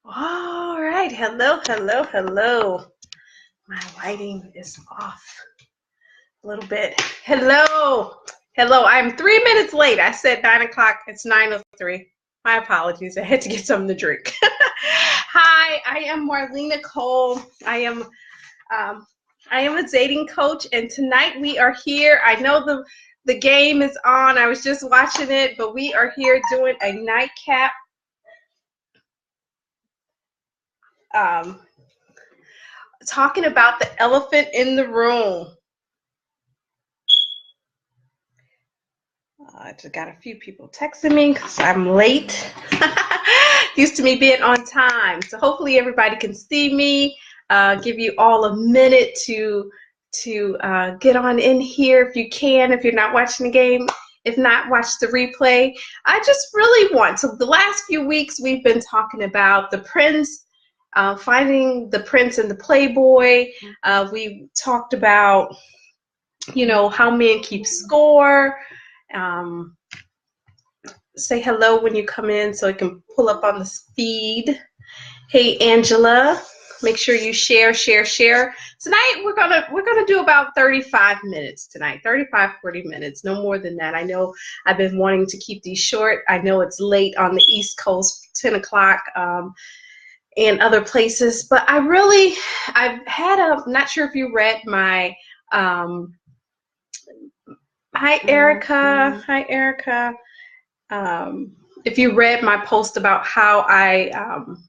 All right. Hello, hello, hello. My lighting is off a little bit. Hello. Hello. I'm 3 minutes late. I said 9 o'clock. It's 9:03. My apologies. I had to get something to drink. Hi, I am Marlena Cole. Um, I am a dating coach, and tonight we are here. I know the game is on. I was just watching it, but we are here doing a nightcap um, talking about the elephant in the room. I just got a few people texting me because I'm late. Used to me being on time. So hopefully everybody can see me. Give you all a minute to get on in here if you can, if you're not watching the game. If not, watch the replay. I just really want, so the last few weeks we've been talking about the prince, finding the prince and the playboy. We talked about, how men keep score. Um, Say hello when you come in so it can pull up on the feed. Hey, Angela, make sure you share. Tonight we're gonna do about 35 minutes tonight, 40 minutes, no more than that. I know I've been wanting to keep these short. I know it's late on the East Coast, 10 o'clock, and other places, but I've had not sure if you read my, hi, Erica. If you read my post about how I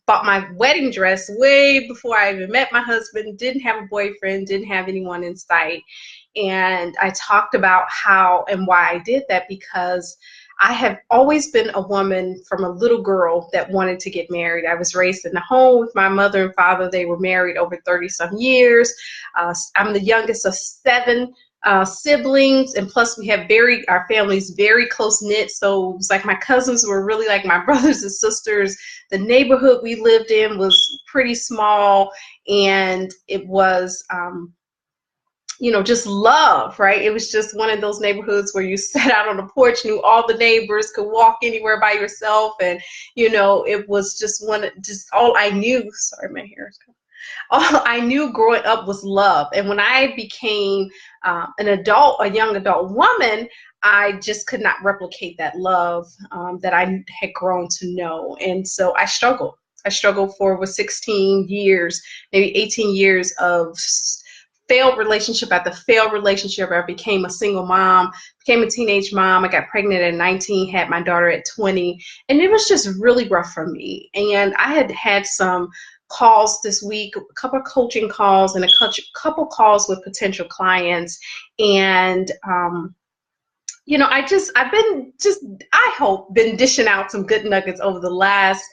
bought my wedding dress way before I even met my husband, didn't have a boyfriend, didn't have anyone in sight. And I talked about how and why I did that, because I have always been a woman from a little girl that wanted to get married. I was raised in the home with my mother and father. They were married over 30-some years. I'm the youngest of 7 siblings, and plus we have our family's very close knit, so it's like my cousins were really like my brothers and sisters. The neighborhood we lived in was pretty small, and it was just love, right? It was just one of those neighborhoods where you sat out on the porch, knew all the neighbors, could walk anywhere by yourself, and it was just all I knew. Sorry, my hair is coming. All I knew growing up was love. And when I became an adult, a young adult woman, I just could not replicate that love that I had grown to know. And so I struggled. I struggled for 16 years, maybe 18 years of failed relationship after failed relationship. I became a single mom, became a teenage mom. I got pregnant at 19, had my daughter at 20, and it was just really rough for me. And I had some calls this week, a couple of coaching calls and a couple calls with potential clients. And I hope been dishing out some good nuggets over the last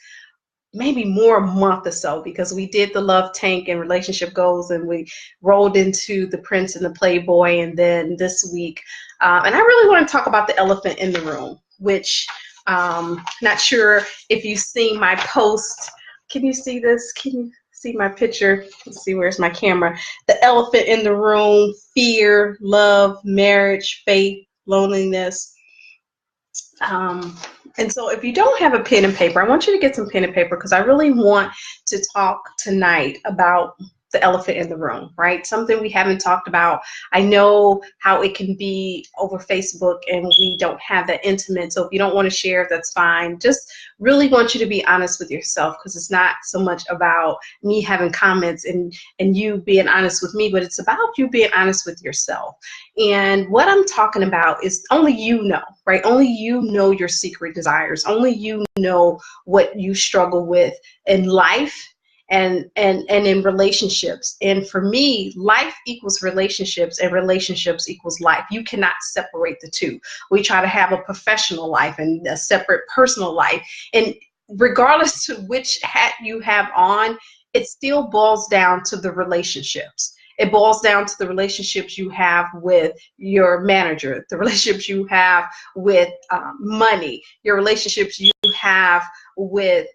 maybe more a month or so, because we did the love tank and relationship goals, and we rolled into the prince and the playboy, and then this week and I really want to talk about the elephant in the room, which not sure if you've seen my post. Can you see this? Can you see my picture? Let's see, where's my camera? The elephant in the room: fear, love, marriage, faith, loneliness. And so if you don't have a pen and paper, I want you to get some pen and paper, because I really want to talk tonight about the elephant in the room, right? Something we haven't talked about. I know how it can be over Facebook and we don't have that intimate. So if you don't want to share, that's fine. Just really want you to be honest with yourself, because it's not so much about me having comments and you being honest with me, but it's about you being honest with yourself. And what I'm talking about is only you know, right? Only you know your secret desires. Only you know what you struggle with in life and in relationships. And for me, life equals relationships, and relationships equals life. You cannot separate the two. We try to have a professional life and a separate personal life. And regardless to which hat you have on, it still boils down to the relationships. It boils down to the relationships you have with your manager, the relationships you have with money, your relationships you have with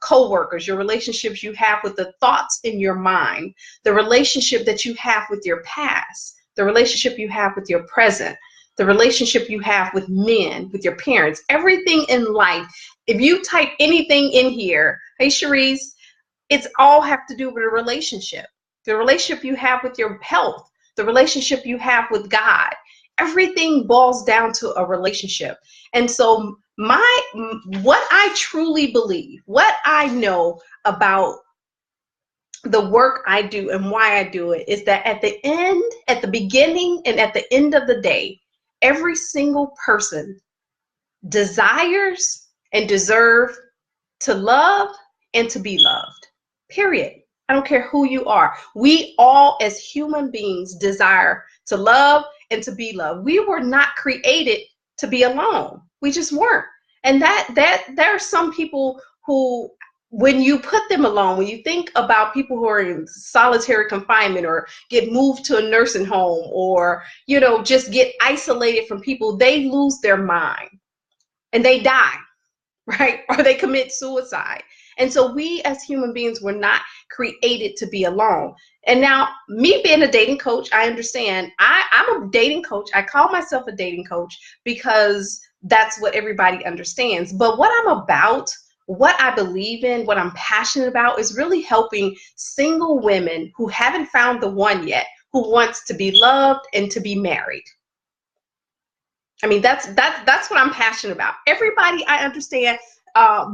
co-workers, your relationships you have with the thoughts in your mind, the relationship that you have with your past, the relationship you have with your present, the relationship you have with men, with your parents. Everything in life, if you type anything in here, hey Cherise, It's all have to do with a relationship. The relationship you have with your health, the relationship you have with God. Everything boils down to a relationship. And so what I truly believe, what I know about the work I do and why I do it is that at the beginning and at the end of the day, every single person desires and deserve to love and to be loved. Period. I don't care who you are. We all as human beings desire to love and to be loved. We were not created to be alone. We just weren't. And that there are some people who, when you put them alone, when you think about people who are in solitary confinement or get moved to a nursing home or, you know, just get isolated from people, they lose their mind and they die, right? Or they commit suicide. And so we as human beings were not created to be alone. And now, me being a dating coach, I understand. I'm a dating coach. I call myself a dating coach because that's what everybody understands. But what I'm about, what I believe in, what I'm passionate about is really helping single women who haven't found the one yet, who wants to be loved and to be married. I mean, that's what I'm passionate about. Everybody, I understand,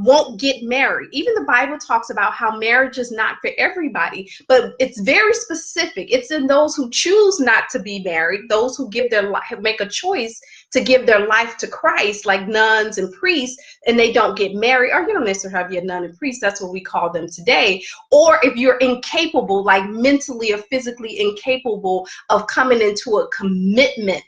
won't get married. Even the Bible talks about how marriage is not for everybody, but it's very specific. It's in those who choose not to be married, those who give their life, make a choice to give their life to Christ, like nuns and priests, and they don't get married, or you don't necessarily have to be a nun and priest, that's what we call them today. Or if you're incapable, like mentally or physically incapable of coming into a commitment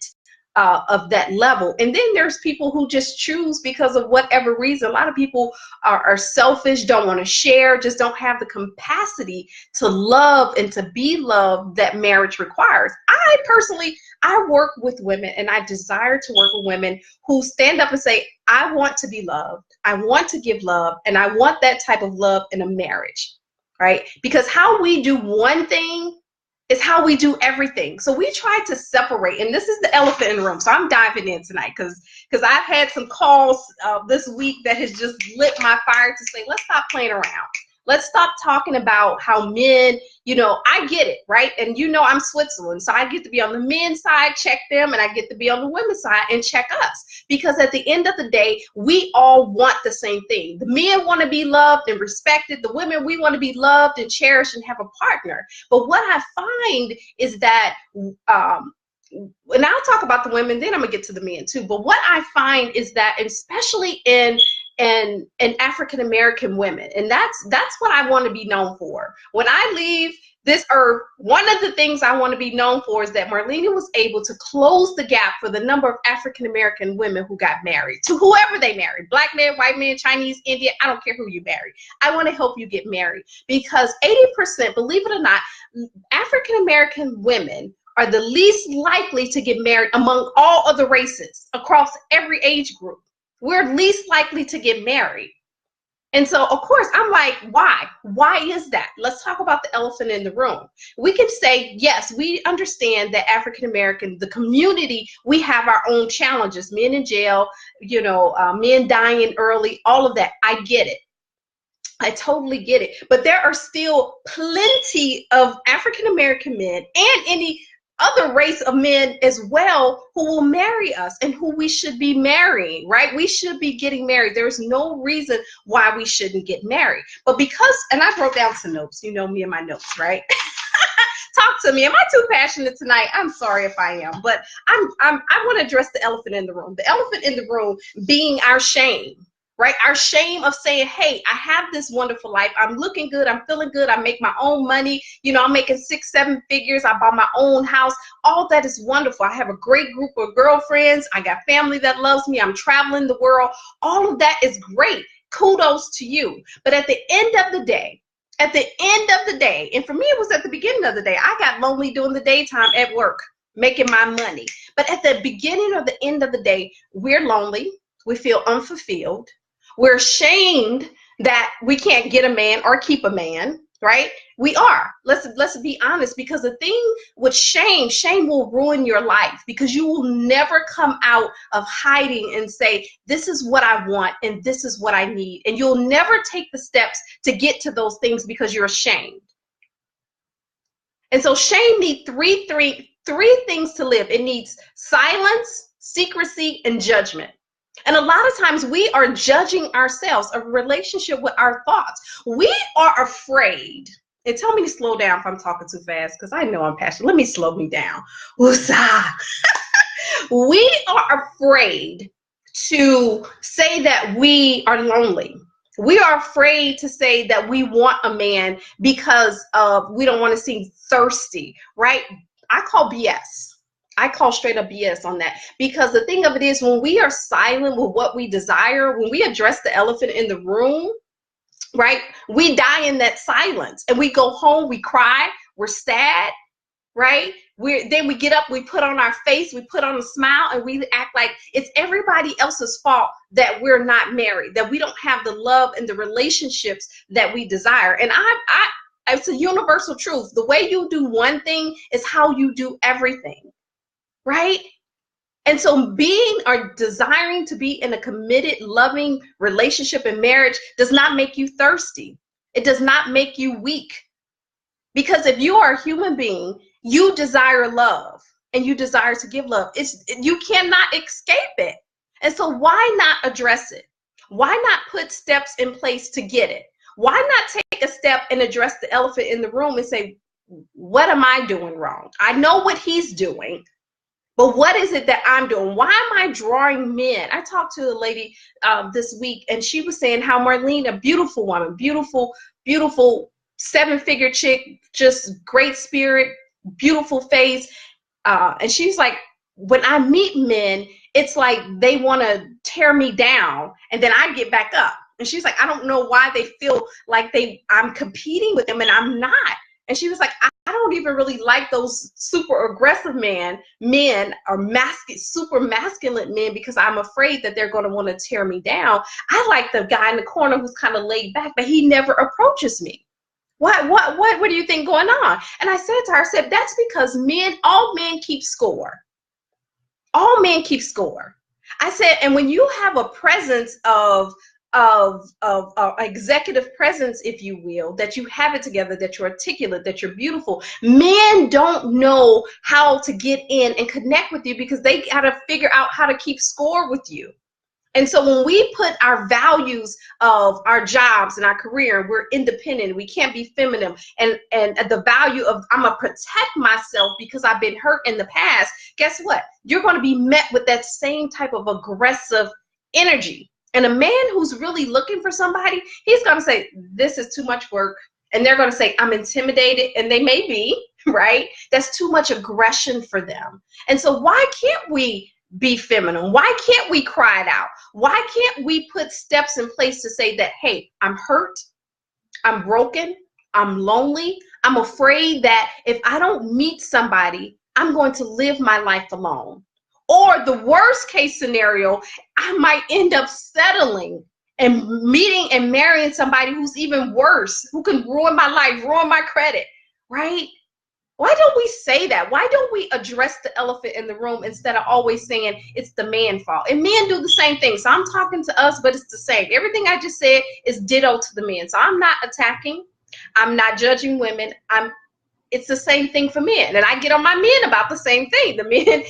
of that level. And then there's people who just choose because of whatever reason. A lot of people are selfish, don't want to share, just don't have the capacity to love and to be loved that marriage requires. I personally, I work with women and I desire to work with women who stand up and say, I want to be loved, I want to give love, and I want that type of love in a marriage, right? Because how we do one thing is how we do everything. So we try to separate, and this is the elephant in the room. So I'm diving in tonight because I've had some calls this week that has just lit my fire to say, let's stop playing around. Let's stop talking about how men, you know, I get it, right? And you know, I'm Switzerland, so I get to be on the men's side, check them, and I get to be on the women's side and check us. Because at the end of the day, we all want the same thing. The men want to be loved and respected. The women, we want to be loved and cherished and have a partner. But what I find is that, and I'll talk about the women, then I'm gonna get to the men too. But what I find is that, especially in African American women, and that's what I want to be known for. When I leave this earth, one of the things I want to be known for is that Marlena was able to close the gap for the number of African American women who got married to whoever they married, black man, white man, Chinese, Indian, I don't care who you marry. I want to help you get married because 80%, believe it or not, African American women are the least likely to get married among all other races across every age group. We're least likely to get married. And so, of course, I'm like, why? Why is that? Let's talk about the elephant in the room. We can say, yes, we understand that African American, the community, we have our own challenges. Men in jail, you know, men dying early, all of that. I get it. I totally get it. But there are still plenty of African American men and any other race of men as well who will marry us and who we should be marrying, right? We should be getting married. There's no reason why we shouldn't get married. But because, and I wrote down some notes, you know me and my notes, right? Talk to me. Am I too passionate tonight? I'm sorry if I am, but I want to address the elephant in the room. The elephant in the room being our shame. Right? Our shame of saying, hey, I have this wonderful life. I'm looking good. I'm feeling good. I make my own money. You know, I'm making 6-7 figures. I bought my own house. All that is wonderful. I have a great group of girlfriends. I got family that loves me. I'm traveling the world. All of that is great. Kudos to you. But at the end of the day, and for me, it was at the beginning of the day, I got lonely during the daytime at work, making my money. But at the beginning or the end of the day, we're lonely. We feel unfulfilled. We're ashamed that we can't get a man or keep a man, right? We are. Let's be honest, because the thing with shame will ruin your life, because you will never come out of hiding and say, this is what I want and this is what I need. And you'll never take the steps to get to those things because you're ashamed. And so shame needs three things to live. It needs silence, secrecy, and judgment. And a lot of times we are judging ourselves, a relationship with our thoughts. We are afraid. And tell me to slow down if I'm talking too fast, because I know I'm passionate. Let me slow me down. Woosah. We are afraid to say that we are lonely. We are afraid to say that we want a man because we don't want to seem thirsty, right? I call BS. I call straight up BS on that, because the thing of it is, when we are silent with what we desire, when we address the elephant in the room, right, we die in that silence, and we go home, we cry, we're sad, right? Then we get up, we put on our face, we put on a smile, and we act like it's everybody else's fault that we're not married, that we don't have the love and the relationships that we desire. And it's a universal truth. The way you do one thing is how you do everything. Right? And so being or desiring to be in a committed, loving relationship and marriage does not make you thirsty. It does not make you weak. Because if you are a human being, you desire love and you desire to give love. You cannot escape it. And so why not address it? Why not put steps in place to get it? Why not take a step and address the elephant in the room and say, what am I doing wrong? I know what he's doing. But what is it that I'm doing? Why am I drawing men? I talked to a lady this week, and she was saying how Marlene, a beautiful woman, beautiful, beautiful 7-figure chick, just great spirit, beautiful face. And she's like, when I meet men, it's like they want to tear me down, and then I get back up. And she's like, I don't know why they feel like I'm competing with them, and I'm not. And she was like, I don't even really like those super aggressive men or super masculine men, because I'm afraid that they're going to want to tear me down. I like the guy in the corner who's kind of laid back, but he never approaches me. What do you think going on? And I said to her, I said, that's because all men keep score. All men keep score. I said, and when you have a presence of executive presence, if you will, that you have it together, that you're articulate, that you're beautiful, men don't know how to get in and connect with you, because they got to figure out how to keep score with you. And so when we put our values of our jobs and our career, we're independent, we can't be feminine, and the value of I'm gonna protect myself because I've been hurt in the past, guess what? You're going to be met with that same type of aggressive energy. And a man who's really looking for somebody, he's going to say, this is too much work. And they're going to say, I'm intimidated. And they may be, right? That's too much aggression for them. And so why can't we be feminine? Why can't we cry it out? Why can't we put steps in place to say that, hey, I'm hurt, I'm broken, I'm lonely, I'm afraid that if I don't meet somebody, I'm going to live my life alone. Or the worst case scenario, I might end up settling and meeting and marrying somebody who's even worse, who can ruin my life, ruin my credit, right? Why don't we say that? Why don't we address the elephant in the room instead of always saying it's the man's fault? And men do the same thing. So I'm talking to us, but it's the same. Everything I just said is ditto to the men. So I'm not attacking. I'm not judging women. It's the same thing for men. And I get on my men about the same thing. The men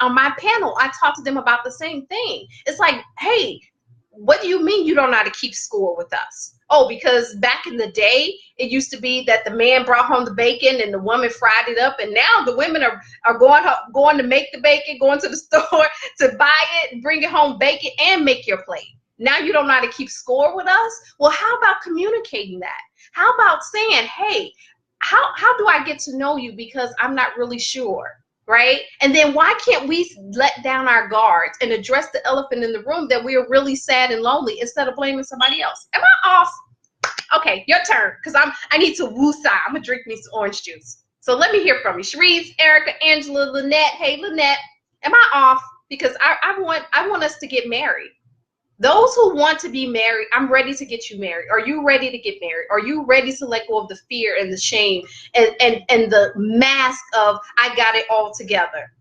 on my panel, I talk to them about the same thing. It's like, hey, what do you mean you don't know how to keep score with us? Oh, because back in the day, it used to be that the man brought home the bacon and the woman fried it up. And now the women are going to make the bacon, going to the store to buy it, bring it home, bake it, and make your plate. Now you don't know how to keep score with us? Well, how about communicating that? How about saying, hey, how do I get to know you, because I'm not really sure, right? And then why can't we let down our guards and address the elephant in the room, that we are really sad and lonely, instead of blaming somebody else? Am I off? Okay, your turn, because I need to woo-side. I'm going to drink me some orange juice. So let me hear from you. Sharice, Erica, Angela, Lynette. Hey, Lynette, am I off? Because I want us to get married. Those who want to be married, I'm ready to get you married. Are you ready to get married? Are you ready to let go of the fear and the shame and the mask of I got it all together?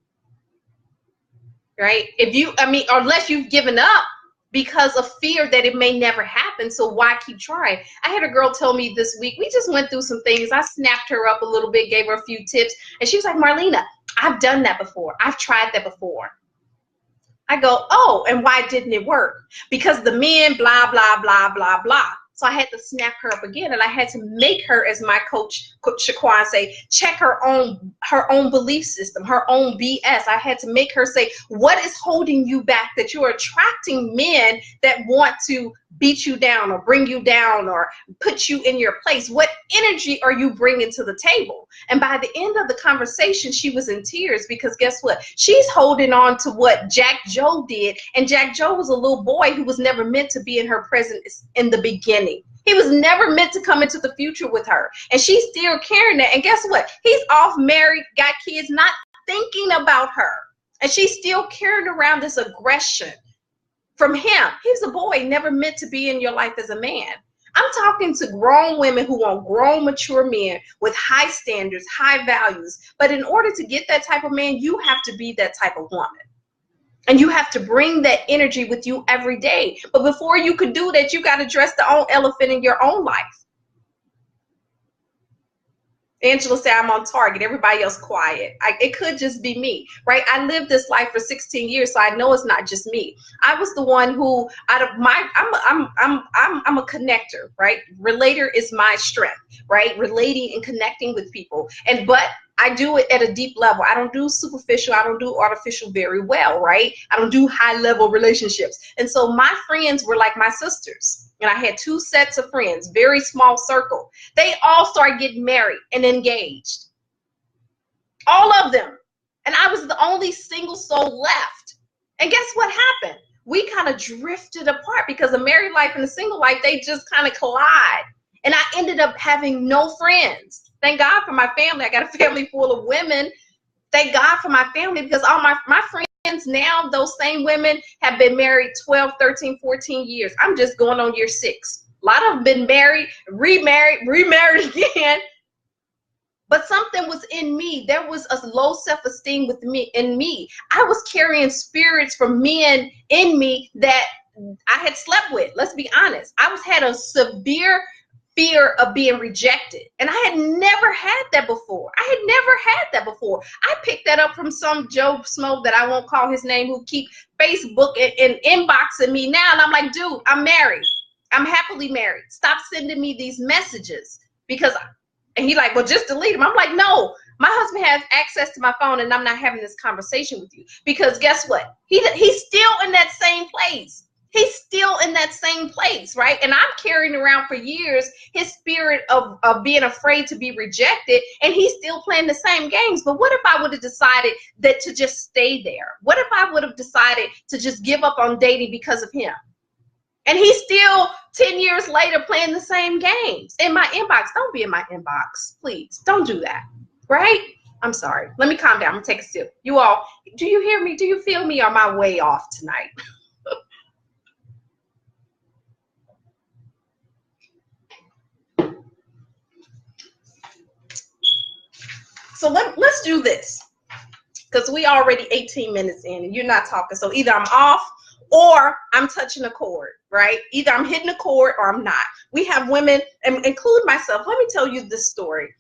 Right? If you, I mean, unless you've given up because of fear that it may never happen, so why keep trying? I had a girl tell me this week, we just went through some things. I snapped her up a little bit, gave her a few tips, and she was like, Marlena, I've done that before. I've tried that before. I go, oh, and why didn't it work? Because the men, blah, blah, blah, blah, blah. So I had to snap her up again, and I had to make her, as my coach Shaquan say, check her own belief system, her own BS. I had to make her say, what is holding you back that you're attracting men that want to beat you down or bring you down or put you in your place? What energy are you bringing to the table? And by the end of the conversation, she was in tears because guess what? She's holding on to what Jack Joe did. And Jack Joe was a little boy who was never meant to be in her presence in the beginning. He was never meant to come into the future with her. And she's still carrying that. And guess what? He's off married, got kids, not thinking about her. And she's still carrying around this aggression from him. He's a boy, never meant to be in your life as a man. I'm talking to grown women who want grown, mature men with high standards, high values. But in order to get that type of man, you have to be that type of woman. And you have to bring that energy with you every day. But before you could do that, you got to address the own elephant in your own life. Angela said, I'm on target. Everybody else quiet. It could just be me, right? I lived this life for 16 years, so I know it's not just me. I was the one who, out of my, I'm a connector, right? Relator is my strength, right? Relating and connecting with people, but I do it at a deep level. I don't do superficial. I don't do artificial very well, right? I don't do high level relationships. And so my friends were like my sisters. And I had 2 sets of friends, very small circle. They all started getting married and engaged. All of them. And I was the only single soul left. And guess what happened? We kind of drifted apart because the married life and the single life, they just kind of collide. And I ended up having no friends. Thank God for my family. I got a family full of women. Thank God for my family because all my friends now, those same women have been married 12, 13, 14 years. I'm just going on year 6. A lot of them been married, remarried again. But something was in me. There was a low self-esteem in me. I was carrying spirits from men in me that I had slept with. Let's be honest. I had a severe fear of being rejected. And I had never had that before. I picked that up from some Joe Smoke that I won't call his name who keep Facebook and inboxing me now. And I'm like, dude, I'm married. I'm happily married. Stop sending me these messages and he like, well, just delete them. I'm like, no, my husband has access to my phone and I'm not having this conversation with you because guess what? He's still in that same place. He's still in that same place, right? And I'm carrying around for years his spirit of being afraid to be rejected, and he's still playing the same games. But what if I would have decided that to just stay there? What if I would have decided to just give up on dating because of him? And he's still 10 years later playing the same games in my inbox. Don't be in my inbox, please. Don't do that, right? I'm sorry. Let me calm down. I'm going to take a sip. You all, do you hear me? Do you feel me? Or am I way off tonight? So let's do this because we already 18 minutes in and you're not talking. So either I'm off or I'm touching a chord, right? Either I'm hitting a chord or I'm not. We have women, and include myself. Let me tell you this story.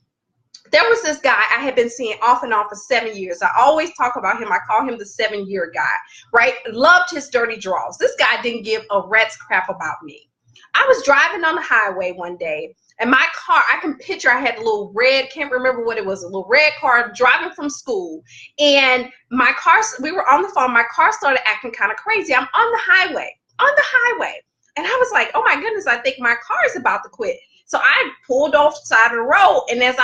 There was this guy I had been seeing off and on for 7 years. I always talk about him. I call him the 7-year guy, right? Loved his dirty draws. This guy didn't give a rat's crap about me. I was driving on the highway one day. And my car, I can picture, I had a little red, can't remember what it was, a little red car driving from school. And my car, we were on the phone, my car started acting kind of crazy. I'm on the highway. And I was like, oh my goodness, I think my car is about to quit. So I pulled off the side of the road. And as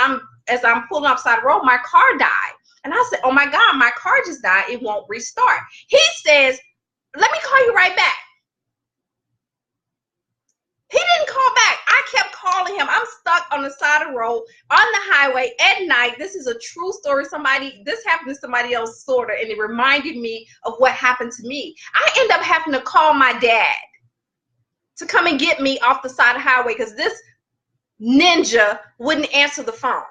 I'm pulling off the side of the road, my car died. And I said, oh my God, my car just died. It won't restart. He says, let me call you right back. He didn't call back. I kept calling him. I'm stuck on the side of the road on the highway at night. This is a true story. This happened to somebody else, sort of, and it reminded me of what happened to me. I end up having to call my dad. to come and get me off the side of the highway because this ninja wouldn't answer the phone.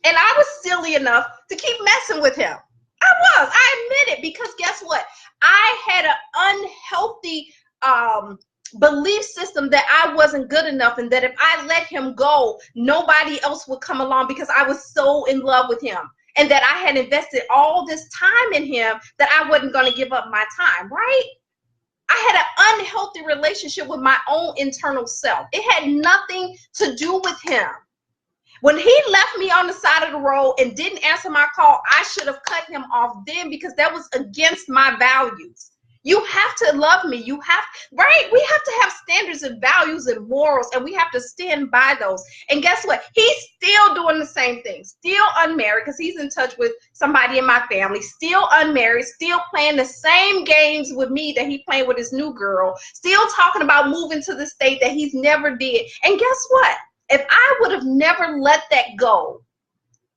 And I was silly enough to keep messing with him. I admit it, because guess what? I had an unhealthy belief system that I wasn't good enough, and that if I let him go, nobody else would come along, because I was so in love with him, and that I had invested all this time in him that I wasn't going to give up my time, right? I had an unhealthy relationship with my own internal self. It had nothing to do with him. When he left me on the side of the road and didn't answer my call, I should have cut him off then, because that was against my values. You have to love me. You have, right? We have to have standards and values and morals, and we have to stand by those. And guess what? He's still doing the same thing, still unmarried, because he's in touch with somebody in my family, still unmarried, still playing the same games with me that he playing with his new girl, still talking about moving to the state that he's never did. And guess what? If I would have never let that go,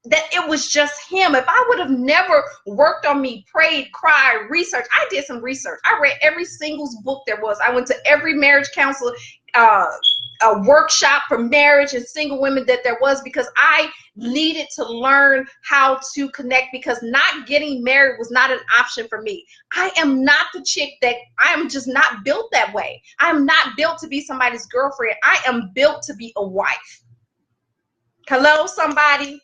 that it was just him, if I would have never worked on me, prayed, cried, researched, I did some research. I read every single book there was. I went to every marriage counselor, a workshop for marriage and single women that there was, because I needed to learn how to connect, because not getting married was not an option for me. I am not the chick that, I am just not built that way. I am not built to be somebody's girlfriend. I am built to be a wife. Hello, somebody?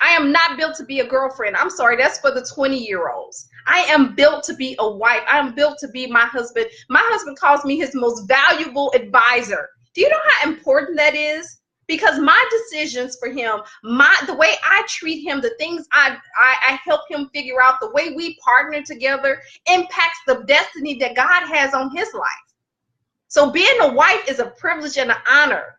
I am not built to be a girlfriend. I'm sorry, that's for the 20-year-olds. I am built to be a wife. I am built to be my husband. My husband calls me his most valuable advisor. Do you know how important that is? Because my decisions for him, the way I treat him, the things I help him figure out, the way we partner together impacts the destiny that God has on his life. So being a wife is a privilege and an honor.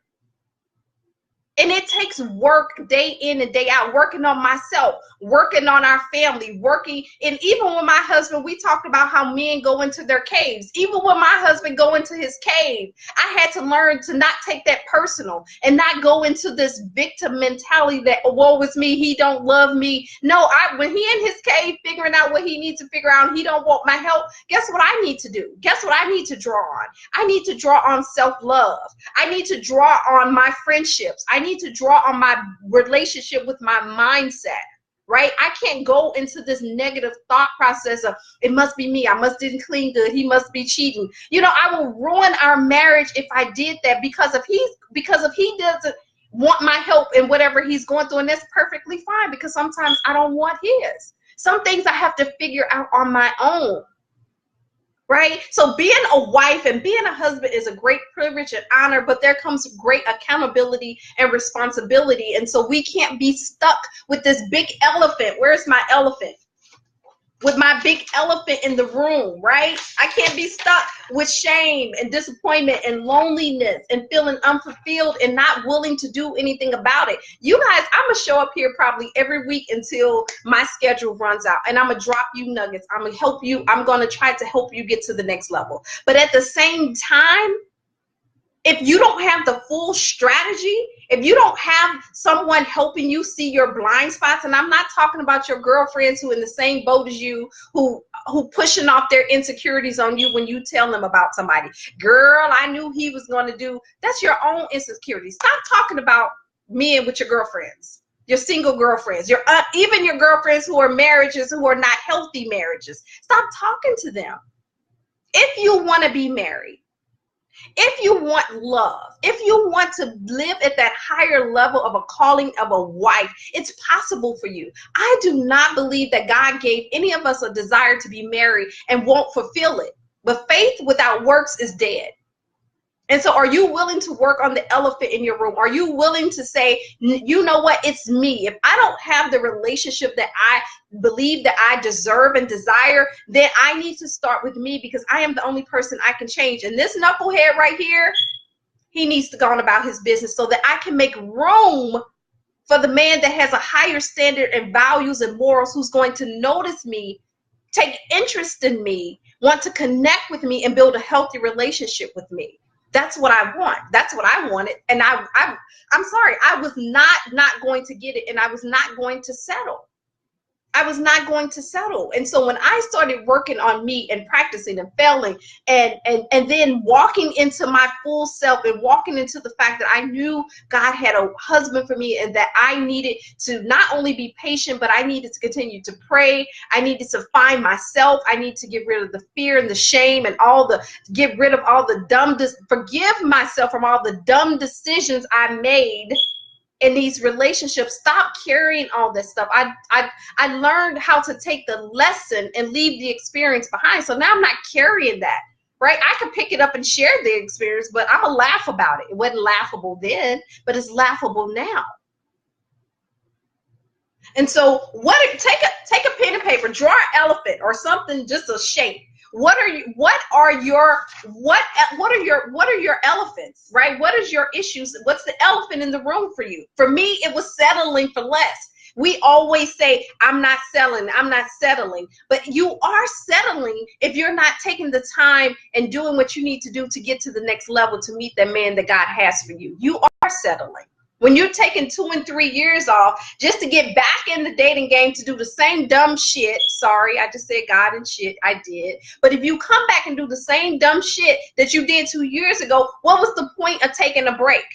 And it takes work day in and day out, working on myself, working on our family, working. And even with my husband, we talked about how men go into their caves. Even when my husband go into his cave, I had to learn to not take that personal and not go into this victim mentality that, oh, woe is me, he don't love me. No, when he in his cave figuring out what he needs to figure out, he don't want my help, guess what I need to do? Guess what I need to draw on? I need to draw on self-love. I need to draw on my friendships. I need to draw on my relationship with my mindset, right? I can't go into this negative thought process of, it must be me, I must didn't clean good, he must be cheating. You know, I will ruin our marriage if I did that, because if he doesn't want my help in whatever he's going through, and that's perfectly fine, because sometimes I don't want his. Some things I have to figure out on my own. Right? So being a wife and being a husband is a great privilege and honor, but there comes great accountability and responsibility. And so we can't be stuck with this big elephant. Where's my elephant? With my big elephant in the room, right? I can't be stuck with shame and disappointment and loneliness and feeling unfulfilled and not willing to do anything about it. You guys, I'm going to show up here probably every week until my schedule runs out, and I'm going to drop you nuggets. I'm going to help you. I'm going to try to help you get to the next level. But at the same time, if you don't have the full strategy, if you don't have someone helping you see your blind spots, and I'm not talking about your girlfriends who are in the same boat as you, who pushing off their insecurities on you when you tell them about somebody. Girl, I knew he was going to do. That's your own insecurity. Stop talking about men with your girlfriends, your single girlfriends, even your girlfriends who are marriages, who are not healthy marriages. Stop talking to them. If you want to be married, if you want love, if you want to live at that higher level of a calling of a wife, it's possible for you. I do not believe that God gave any of us a desire to be married and won't fulfill it. But faith without works is dead. And so are you willing to work on the elephant in your room? Are you willing to say, you know what, it's me. If I don't have the relationship that I believe that I deserve and desire, then I need to start with me, because I am the only person I can change. And this knucklehead right here, he needs to go on about his business so that I can make room for the man that has a higher standard and values and morals, who's going to notice me, take interest in me, want to connect with me, and build a healthy relationship with me. That's what I want. That's what I wanted. And I'm sorry, I was not going to get it, and I was not going to settle. I was not going to settle. And so when I started working on me and practicing and failing and then walking into my full self and walking into the fact that I knew God had a husband for me and that I needed to not only be patient, but I needed to continue to pray. I needed to find myself. I need to get rid of the fear and the shame and get rid of all the forgive myself from all the dumb decisions I made in these relationships. Stop carrying all this stuff. I learned how to take the lesson and leave the experience behind. So now I'm not carrying that, right? I can pick it up and share the experience, but I'm gonna laugh about it. It wasn't laughable then, but it's laughable now. And so take a pen and paper, draw an elephant or something, just a shape. What are your elephants, right? What is your issues? What's the elephant in the room for you? For me, it was settling for less. We always say, I'm not settling, but you are settling if you're not taking the time and doing what you need to do to get to the next level to meet that man that God has for you. You are settling. When you're taking 2 and 3 years off just to get back in the dating game to do the same dumb shit. Sorry, I just said God and shit. I did. But if you come back and do the same dumb shit that you did 2 years ago, what was the point of taking a break?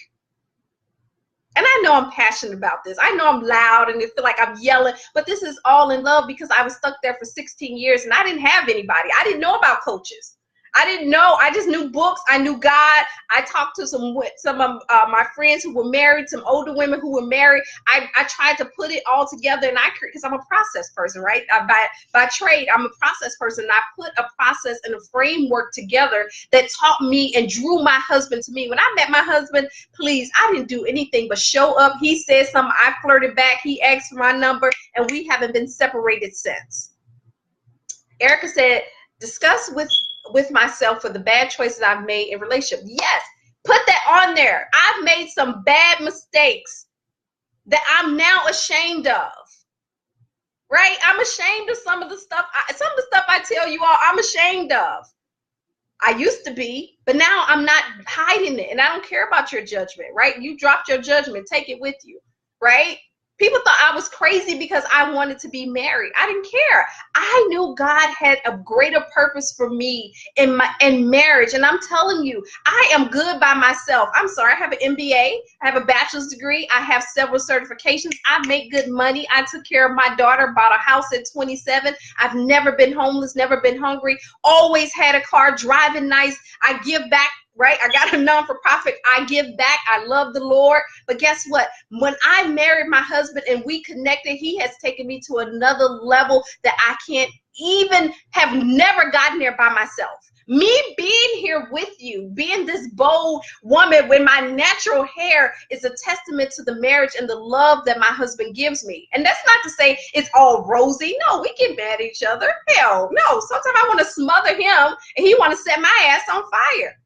And I know I'm passionate about this. I know I'm loud and it feel like I'm yelling, but this is all in love because I was stuck there for 16 years and I didn't have anybody. I didn't know about coaches. I didn't know. I just knew books. I knew God. I talked to some of my friends who were married, some older women who were married. I tried to put it all together, and because I'm a process person, right? By trade, I'm a process person. I put a process and a framework together that taught me and drew my husband to me. When I met my husband, please, I didn't do anything but show up. He said something. I flirted back. He asked for my number, and we haven't been separated since. Erica said, discuss with myself for the bad choices I've made in relationship. Yes, put that on there. I've made some bad mistakes that I'm now ashamed of. Right? I'm ashamed of some of the stuff I tell you all I'm ashamed of. I used to be, but now I'm not hiding it, and I don't care about your judgment, right? You dropped your judgment, take it with you, right? People thought I was crazy because I wanted to be married. I didn't care. I knew God had a greater purpose for me in marriage. And I'm telling you, I am good by myself. I'm sorry. I have an MBA. I have a bachelor's degree. I have several certifications. I make good money. I took care of my daughter, bought a house at 27. I've never been homeless, never been hungry, always had a car, driving nice. I give back. Right? I got a non-for-profit. I give back. I love the Lord. But guess what? When I married my husband and we connected, he has taken me to another level that I can't even have never gotten there by myself. Me being here with you, being this bold woman with my natural hair is a testament to the marriage and the love that my husband gives me. And that's not to say it's all rosy. No, we get mad at each other. Hell no. Sometimes I want to smother him and he want to set my ass on fire.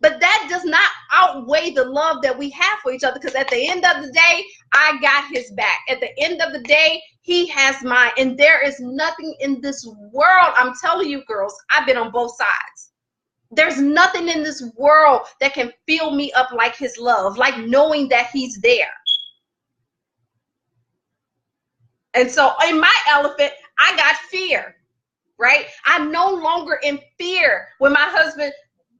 But that does not outweigh the love that we have for each other, because at the end of the day, I got his back. At the end of the day, he has mine. And there is nothing in this world, I'm telling you girls, I've been on both sides. There's nothing in this world that can fill me up like his love, like knowing that he's there. And so in my elephant, I got fear. Right? I'm no longer in fear when my husband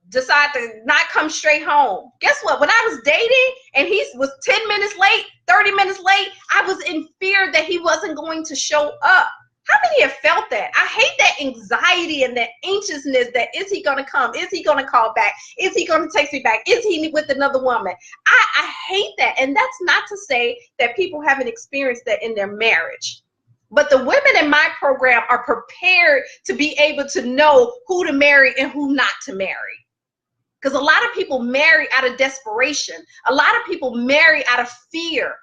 decide to not come straight home. Guess what? When I was dating and he was 10 minutes late, 30 minutes late, I was in fear that he wasn't going to show up. How many have felt that? I hate that anxiety and that anxiousness that is he going to come? Is he going to call back? Is he going to text me back? Is he with another woman? I hate that. And that's not to say that people haven't experienced that in their marriage. But the women in my program are prepared to be able to know who to marry and who not to marry. Because a lot of people marry out of desperation. A lot of people marry out of fear.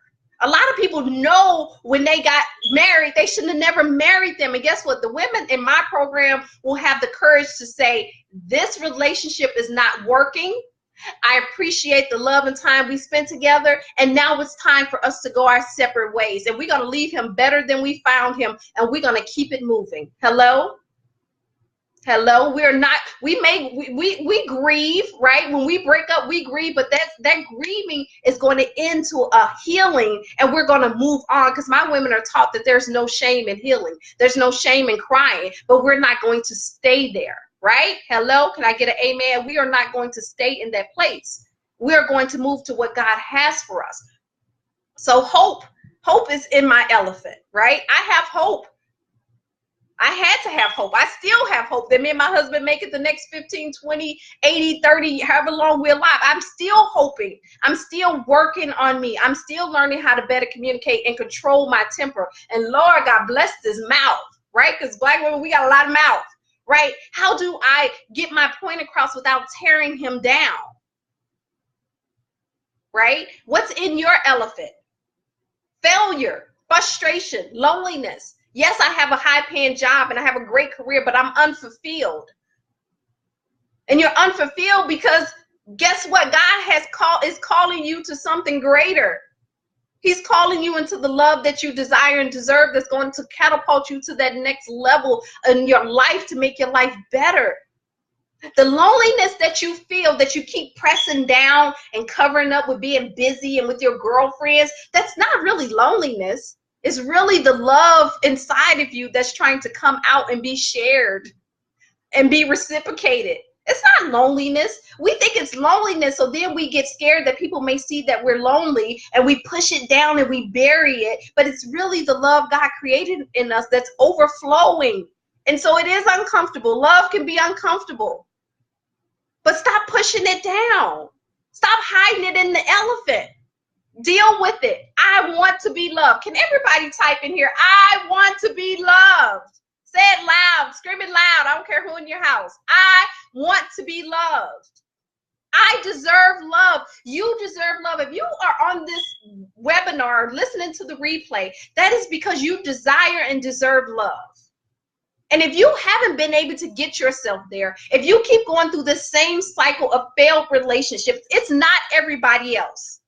A lot of people know when they got married, they shouldn't have never married them. And guess what? The women in my program will have the courage to say, this relationship is not working. I appreciate the love and time we spent together, and now it's time for us to go our separate ways, and we're going to leave him better than we found him, and we're going to keep it moving. Hello? Hello, we're not, we grieve, right? When we break up, we grieve, but that grieving is going to end to a healing, and we're going to move on, because my women are taught that there's no shame in healing. There's no shame in crying, but we're not going to stay there, right? Hello, can I get an amen? We are not going to stay in that place. We are going to move to what God has for us. So hope is in my elephant, right? I have hope. I had to have hope. I still have hope that me and my husband make it the next 15, 20, 80, 30, however long we're alive. I'm still hoping. I'm still working on me. I'm still learning how to better communicate and control my temper. And Lord, God bless this mouth, right? Because Black women, we got a lot of mouth, right? How do I get my point across without tearing him down, right? What's in your elephant? Failure, frustration, loneliness. Yes, I have a high-paying job and I have a great career, but I'm unfulfilled. And you're unfulfilled because guess what? God is calling you to something greater. He's calling you into the love that you desire and deserve, that's going to catapult you to that next level in your life to make your life better. The loneliness that you feel, that you keep pressing down and covering up with being busy and with your girlfriends, that's not really loneliness. It's really the love inside of you that's trying to come out and be shared and be reciprocated. It's not loneliness. We think it's loneliness, so then we get scared that people may see that we're lonely and we push it down and we bury it. But it's really the love God created in us that's overflowing. And so it is uncomfortable. Love can be uncomfortable. But stop pushing it down. Stop hiding it in the elephant. Deal with it. I want to be loved. Can everybody type in here? I want to be loved. Say it loud. Scream it loud. I don't care who in your house. I want to be loved. I deserve love. You deserve love. If you are on this webinar listening to the replay, that is because you desire and deserve love. And if you haven't been able to get yourself there, if you keep going through the same cycle of failed relationships, it's not everybody else.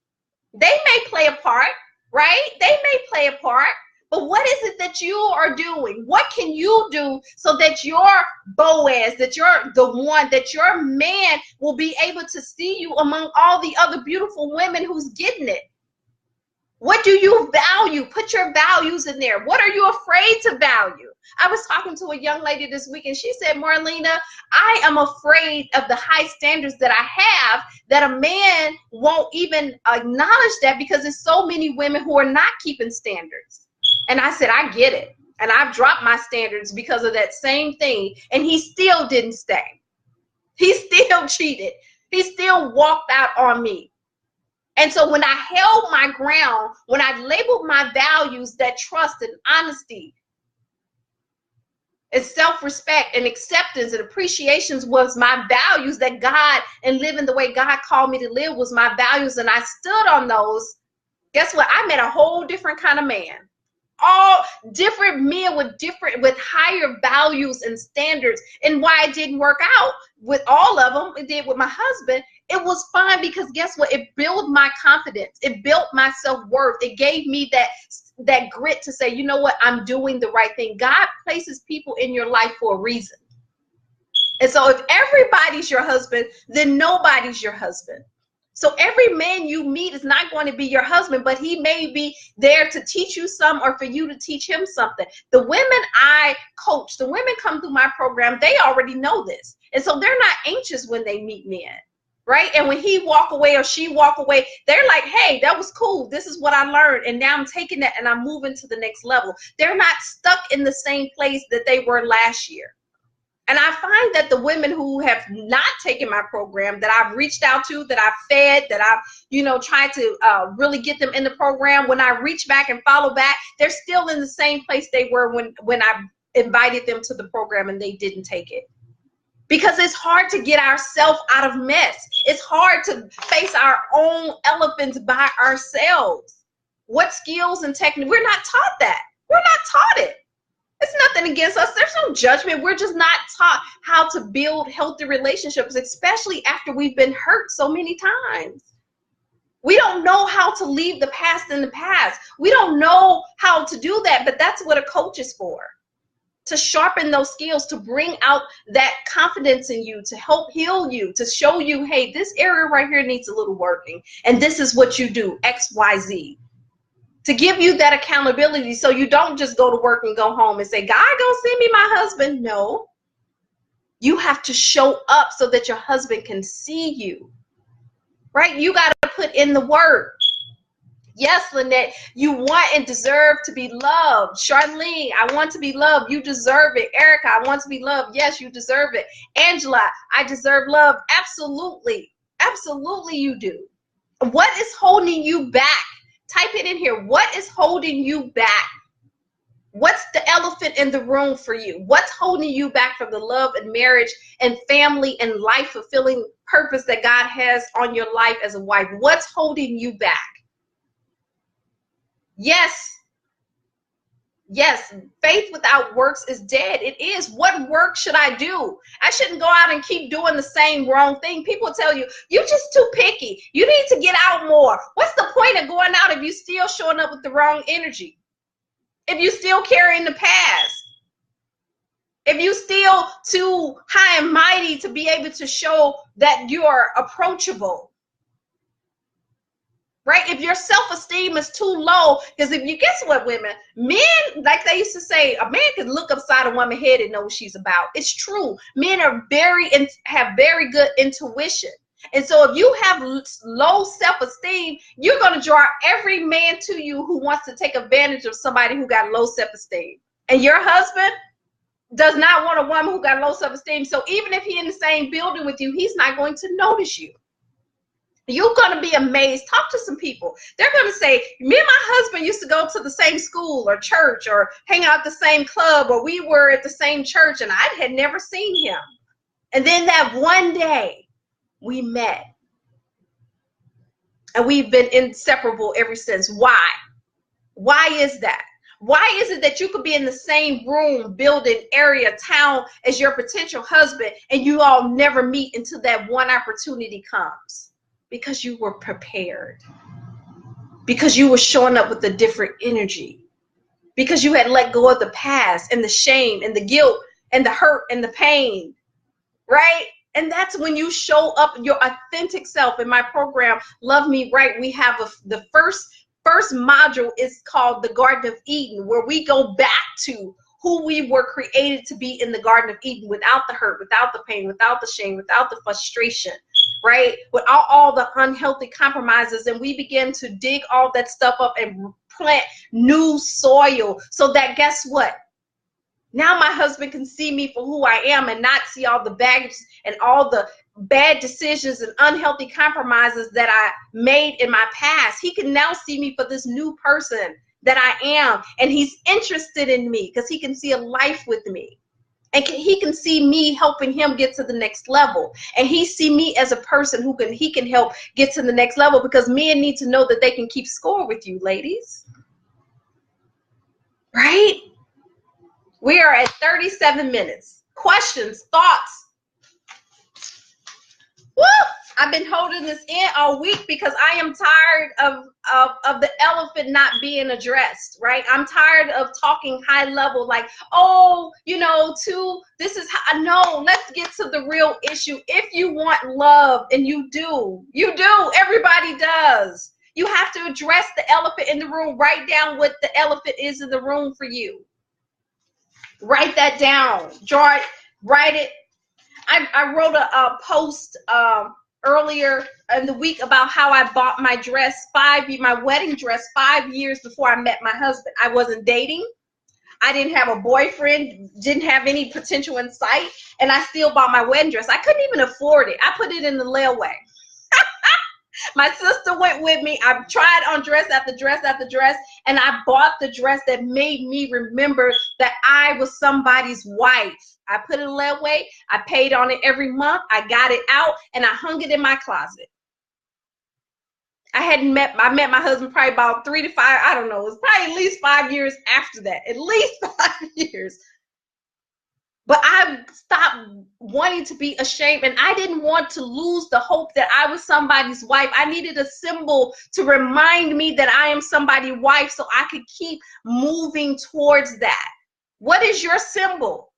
They may play a part, right? They may play a part, but what is it that you are doing? What can you do so that your Boaz, that you're the one, that your man will be able to see you among all the other beautiful women who's getting it? What do you value? Put your values in there. What are you afraid to value? I was talking to a young lady this week, and she said, Marlena, I am afraid of the high standards that I have, that a man won't even acknowledge that because there's so many women who are not keeping standards. And I said, I get it. And I've dropped my standards because of that same thing. And he still didn't stay. He still cheated. He still walked out on me. And so when I held my ground, when I labeled my values, that trust and honesty and self-respect and acceptance and appreciations was my values, that God and living the way God called me to live was my values, and I stood on those, guess what? I met a whole different kind of man. All different men with higher values and standards. And why it didn't work out with all of them, it did with my husband, it was fine because guess what? It built my confidence. It built my self-worth. It gave me that grit to say, you know what? I'm doing the right thing. God places people in your life for a reason. And so if everybody's your husband, then nobody's your husband. So every man you meet is not going to be your husband, but he may be there to teach you some or for you to teach him something. The women I coach, the women come through my program, they already know this. And so they're not anxious when they meet men, right? And when he walk away or she walk away, they're like, hey, that was cool. This is what I learned. And now I'm taking that and I'm moving to the next level. They're not stuck in the same place that they were last year. And I find that the women who have not taken my program, that I've reached out to, that I've fed, that I've, tried to really get them in the program, when I reach back and follow back, they're still in the same place they were when I invited them to the program and they didn't take it. Because it's hard to get ourselves out of mess. It's hard to face our own elephants by ourselves. What skills and technique? We're not taught that. We're not taught it. It's nothing against us. There's no judgment. We're just not taught how to build healthy relationships, especially after we've been hurt so many times. We don't know how to leave the past in the past. We don't know how to do that, but that's what a coach is for. to sharpen those skills, to bring out that confidence in you, to help heal you, to show you, hey, this area right here needs a little working. And this is what you do, X, Y, Z. To give you that accountability so you don't just go to work and go home and say, God, go send me my husband. No. You have to show up so that your husband can see you, right? You got to put in the work. Yes, Lynette, you want and deserve to be loved. Charlene, I want to be loved. You deserve it. Erica, I want to be loved. Yes, you deserve it. Angela, I deserve love. Absolutely. Absolutely you do. What is holding you back? Type it in here. What is holding you back? What's the elephant in the room for you? What's holding you back from the love and marriage and family and life fulfilling purpose that God has on your life as a wife? What's holding you back? Yes. Yes, faith without works is dead. It is. What work should I do? I shouldn't go out and keep doing the same wrong thing. People tell you, you're just too picky. You need to get out more. What's the point of going out if you're still showing up with the wrong energy? If you're still carrying the past? If you're still too high and mighty to be able to show that you're approachable? Right? If your self-esteem is too low, because if you guess what, women, men, like they used to say, a man can look upside a woman's head and know what she's about. It's true. Men are have very good intuition. And so if you have low self-esteem, you're going to draw every man to you who wants to take advantage of somebody who got low self-esteem. And your husband does not want a woman who got low self-esteem. So even if he's in the same building with you, he's not going to notice you. You're going to be amazed. Talk to some people. They're going to say, me and my husband used to go to the same school or church or hang out at the same club, or we were at the same church and I had never seen him. And then that one day we met and we've been inseparable ever since. Why? Why is that? Why is it that you could be in the same room, building, area, town as your potential husband and you all never meet until that one opportunity comes? Because you were prepared. Because you were showing up with a different energy. Because you had let go of the past and the shame and the guilt and the hurt and the pain. Right? And that's when you show up your authentic self. In my program, Love Me Right, we have the first module is called the Garden of Eden, where we go back to who we were created to be in the Garden of Eden, without the hurt, without the pain, without the shame, without the frustration, right? Without all the unhealthy compromises. And we begin to dig all that stuff up and plant new soil so that, guess what? Now my husband can see me for who I am and not see all the baggage and all the bad decisions and unhealthy compromises that I made in my past. He can now see me for this new person that I am. And he's interested in me because he can see a life with me. And he can see me helping him get to the next level. And he see me as a person who he can help get to the next level, because men need to know that they can keep score with you, ladies. Right? We are at 37 minutes. Questions, thoughts? Woo! I've been holding this in all week because I am tired of the elephant not being addressed, right? I'm tired of talking high level like, oh, you know, this is how. No, let's get to the real issue. If you want love, and you do, everybody does. You have to address the elephant in the room. Write down what the elephant is in the room for you. Write that down. Draw it, write it. I wrote a post earlier in the week about how I bought my dress, my wedding dress 5 years before I met my husband. I wasn't dating. I didn't have a boyfriend, didn't have any potential in sight, and I still bought my wedding dress. I couldn't even afford it. I put it in the layaway. My sister went with me. I tried on dress after dress after dress, and I bought the dress that made me remember that I was somebody's wife. I put it away. I paid on it every month. I got it out, and I hung it in my closet. I met my husband probably about 3 to 5, I don't know. It was probably at least 5 years after that. At least 5 years. But I stopped wanting to be ashamed, and I didn't want to lose the hope that I was somebody's wife. I needed a symbol to remind me that I am somebody's wife so I could keep moving towards that. What is your symbol?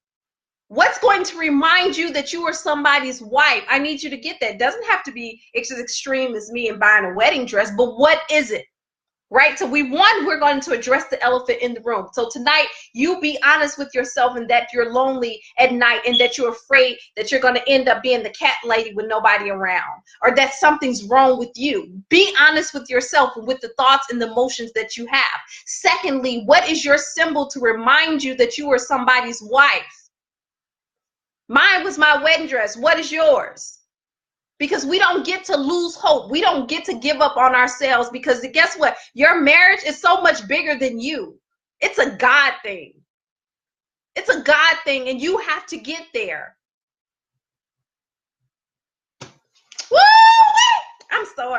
What's going to remind you that you are somebody's wife? I need you to get that. It doesn't have to be as extreme as me and buying a wedding dress, but what is it? Right? So we're going to address the elephant in the room. So tonight, you be honest with yourself and that you're lonely at night and that you're afraid that you're going to end up being the cat lady with nobody around, or that something's wrong with you. Be honest with yourself and with the thoughts and the emotions that you have. Secondly, what is your symbol to remind you that you are somebody's wife? Mine was my wedding dress. What is yours? Because we don't get to lose hope. We don't get to give up on ourselves, because guess what? Your marriage is so much bigger than you. It's a God thing. It's a God thing, and you have to get there. Woo! I'm so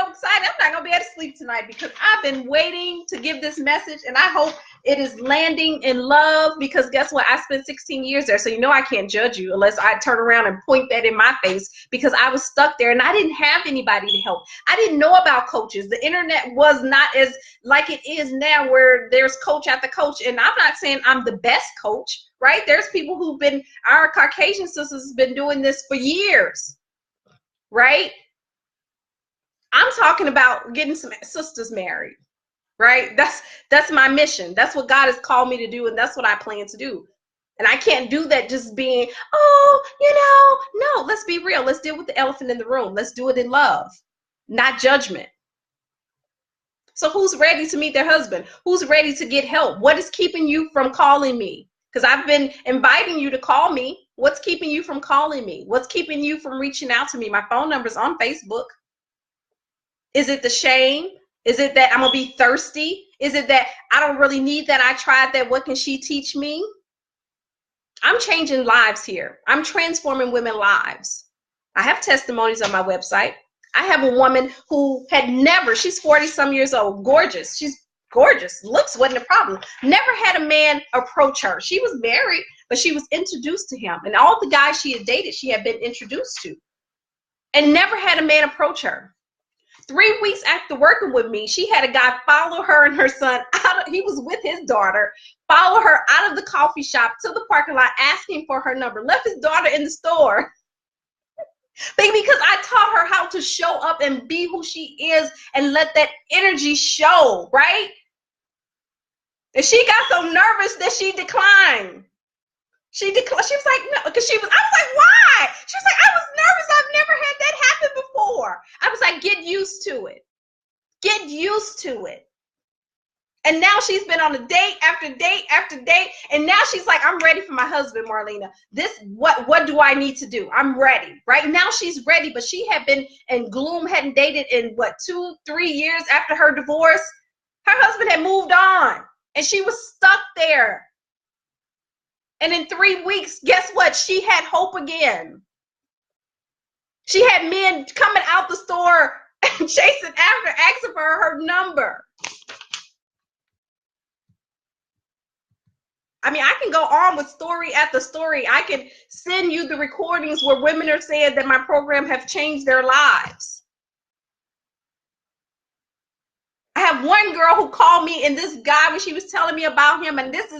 excited. I'm not going to be able to sleep tonight because I've been waiting to give this message, and I hope it is landing in love, because guess what? I spent 16 years there, so you know I can't judge you unless I turn around and point that in my face, because I was stuck there and I didn't have anybody to help. I didn't know about coaches. The internet was not as like it is now, where there's coach after coach, and I'm not saying I'm the best coach, right? There's people who've been, our Caucasian sisters have been doing this for years, right? I'm talking about getting some sisters married, right? That's my mission. That's what God has called me to do, and that's what I plan to do. And I can't do that just being, oh, no, let's be real. Let's deal with the elephant in the room. Let's do it in love, not judgment. So who's ready to meet their husband? Who's ready to get help? What is keeping you from calling me? Because I've been inviting you to call me. What's keeping you from calling me? What's keeping you from reaching out to me? My phone number's on Facebook. Is it the shame? Is it that I'm going to be thirsty? Is it that I don't really need that? I tried that. What can she teach me? I'm changing lives here. I'm transforming women's lives. I have testimonies on my website. I have a woman who had never, she's 40 some years old, gorgeous. She's gorgeous. Looks wasn't a problem. Never had a man approach her. She was married, but she was introduced to him. And all the guys she had dated, she had been introduced to. And never had a man approach her. 3 weeks after working with me, she had a guy follow her and her son out of, he was with his daughter, follow her out of the coffee shop to the parking lot, asking for her number, left his daughter in the store. Because I taught her how to show up and be who she is and let that energy show, right? And she got so nervous that she declined. She was like, no, because I was like, why? She was like, I was nervous. I've never had that happen before. I was like, get used to it. Get used to it. And now she's been on a date after date after date. And now she's like, I'm ready for my husband, Marlena. What do I need to do? I'm ready. Right now she's ready, but she had been in gloom, hadn't dated in 2-3 years after her divorce. Her husband had moved on and she was stuck there. And in 3 weeks, guess what? She had hope again. She had men coming out the store and chasing after, asking for her number. I mean, I can go on with story after story. I can send you the recordings where women are saying that my program have changed their lives. I have one girl who called me, and this guy, when she was telling me about him, and this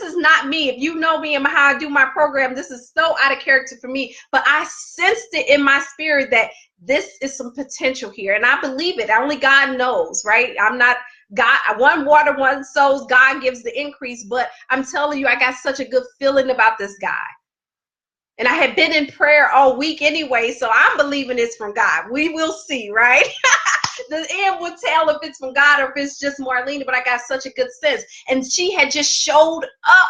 is not me. If you know me and how I do my program, this is so out of character for me. But I sensed it in my spirit that this is some potential here, and I believe it. Only God knows, right? I'm not God. One water, one sows. God gives the increase. But I'm telling you, I got such a good feeling about this guy. And I had been in prayer all week anyway, so I'm believing it's from God. We will see, right? The end would tell if it's from God or if it's just Marlena, but I got such a good sense. And she had just showed up.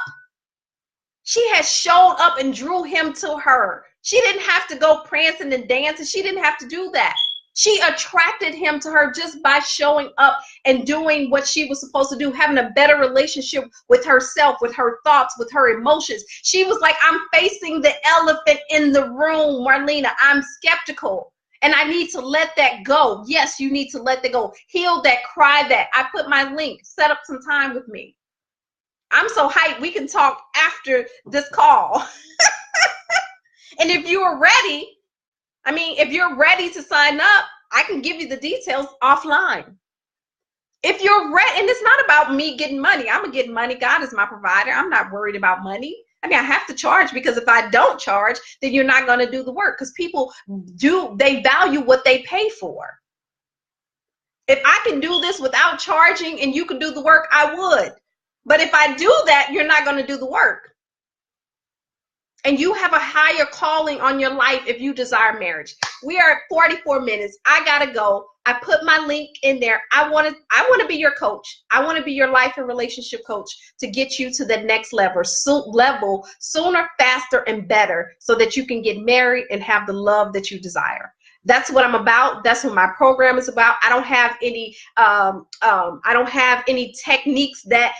She had showed up and drew him to her. She didn't have to go prancing and dancing. She didn't have to do that. She attracted him to her just by showing up and doing what she was supposed to do, having a better relationship with herself, with her thoughts, with her emotions. She was like, I'm facing the elephant in the room, Marlena. I'm skeptical. And I need to let that go. Yes, you need to let that go. Heal that, cry that. I put my link. Set up some time with me. I'm so hyped. We can talk after this call. And if you are ready, if you're ready to sign up, I can give you the details offline. If you're ready, and it's not about me getting money. I'm gonna get money. God is my provider. I'm not worried about money. I mean, I have to charge, because if I don't charge, then you're not going to do the work, because people they value what they pay for. If I can do this without charging and you can do the work, I would. But if I do that, you're not going to do the work. And you have a higher calling on your life if you desire marriage. We are at 44 minutes. I got to go. I put my link in there. I want to be your coach. I want to be your life and relationship coach to get you to the next level sooner, faster, and better, so that you can get married and have the love that you desire. That's what I'm about. That's what my program is about. I don't have any techniques that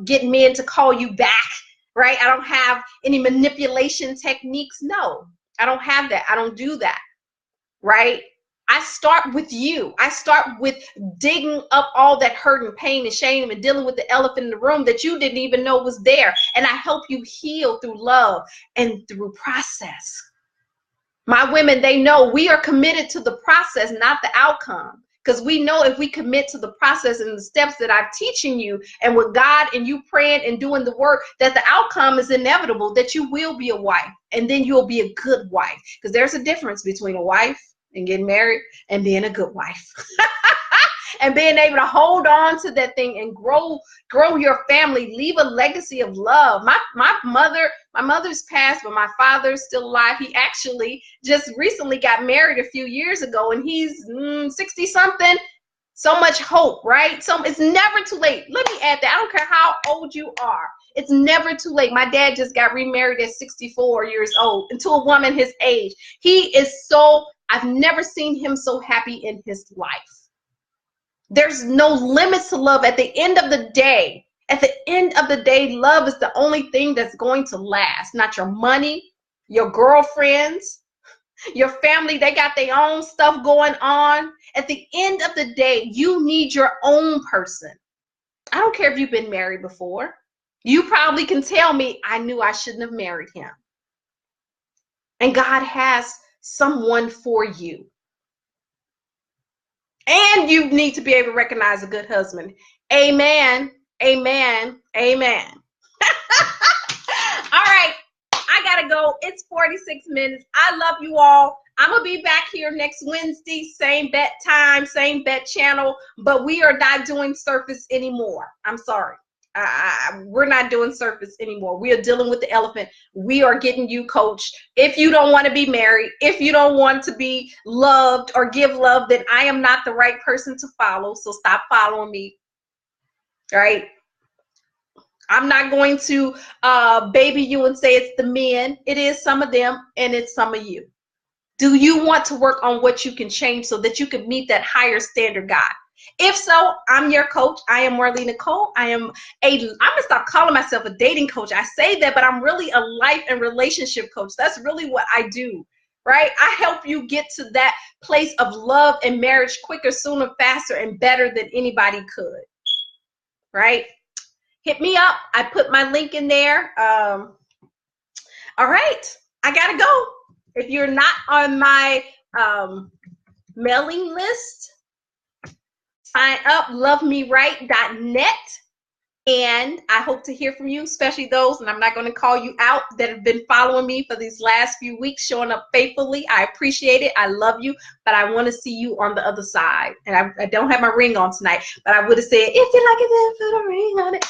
get men to call you back, right? I don't have any manipulation techniques. No, I don't have that. I don't do that, right? I start with you. I start with digging up all that hurt and pain and shame and dealing with the elephant in the room that you didn't even know was there. And I help you heal through love and through process. My women, they know we are committed to the process, not the outcome. Because we know if we commit to the process and the steps that I'm teaching you, and with God and you praying and doing the work, that the outcome is inevitable, that you will be a wife, and then you'll be a good wife. Because there's a difference between a wife and getting married and being a good wife. And being able to hold on to that thing and grow your family, leave a legacy of love. My mother's passed, but my father's still alive. He actually just recently got married a few years ago, and he's 60 something. So much hope, right? So it's never too late. Let me add that. I don't care how old you are. It's never too late. My dad just got remarried at 64 years old to a woman his age. I've never seen him so happy in his life. There's no limits to love. At the end of the day, love is the only thing that's going to last. Not your money, your girlfriends, your family. They got their own stuff going on. At the end of the day, you need your own person. I don't care if you've been married before. You probably can tell me, I knew I shouldn't have married him. And God has someone for you. And you need to be able to recognize a good husband. Amen. Amen. Amen. All right. I got to go. It's 46 minutes. I love you all. I'm going to be back here next Wednesday. Same bet time, same bet channel. But we are not doing surface anymore. I'm sorry. We're not doing surface anymore. We are dealing with the elephant. We are getting you coached. If you don't want to be married, if you don't want to be loved or give love, then I am not the right person to follow. So stop following me. All right. I'm not going to baby you and say it's the men. It is some of them, and it's some of you. Do you want to work on what you can change so that you can meet that higher standard God? If so, I'm your coach. I am Marlene Nicole. I'm gonna stop calling myself a dating coach. I say that, but I'm really a life and relationship coach. That's really what I do, right? I help you get to that place of love and marriage quicker, sooner, faster, and better than anybody could, right? Hit me up. I put my link in there. All right, I gotta go. If you're not on my mailing list, sign up, lovemeright.net, and I hope to hear from you, especially those, and I'm not going to call you out, that have been following me for these last few weeks, showing up faithfully. I appreciate it. I love you, but I want to see you on the other side. And I don't have my ring on tonight, but I would have said, if you like it, then put a ring on it.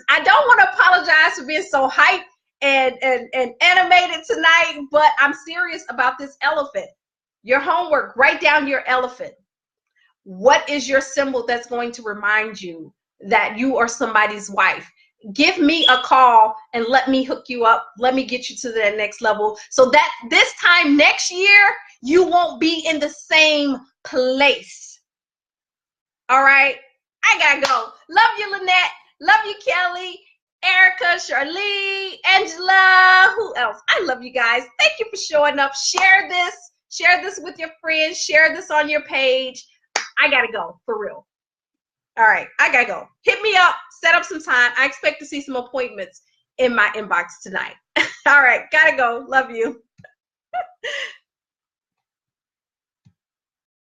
I don't want to apologize for being so hyped and animated tonight, but I'm serious about this elephant. Your homework, write down your elephant. What is your symbol that's going to remind you that you are somebody's wife? Give me a call and let me hook you up. Let me get you to that next level so that this time next year, you won't be in the same place. All right? I gotta go. Love you, Lynette. Love you, Kelly, Erica, Charlie, Angela. Who else? I love you guys. Thank you for showing up. Share this. Share this with your friends. Share this on your page. I gotta go, for real. All right, I gotta go. Hit me up, set up some time. I expect to see some appointments in my inbox tonight. All right, gotta go. Love you.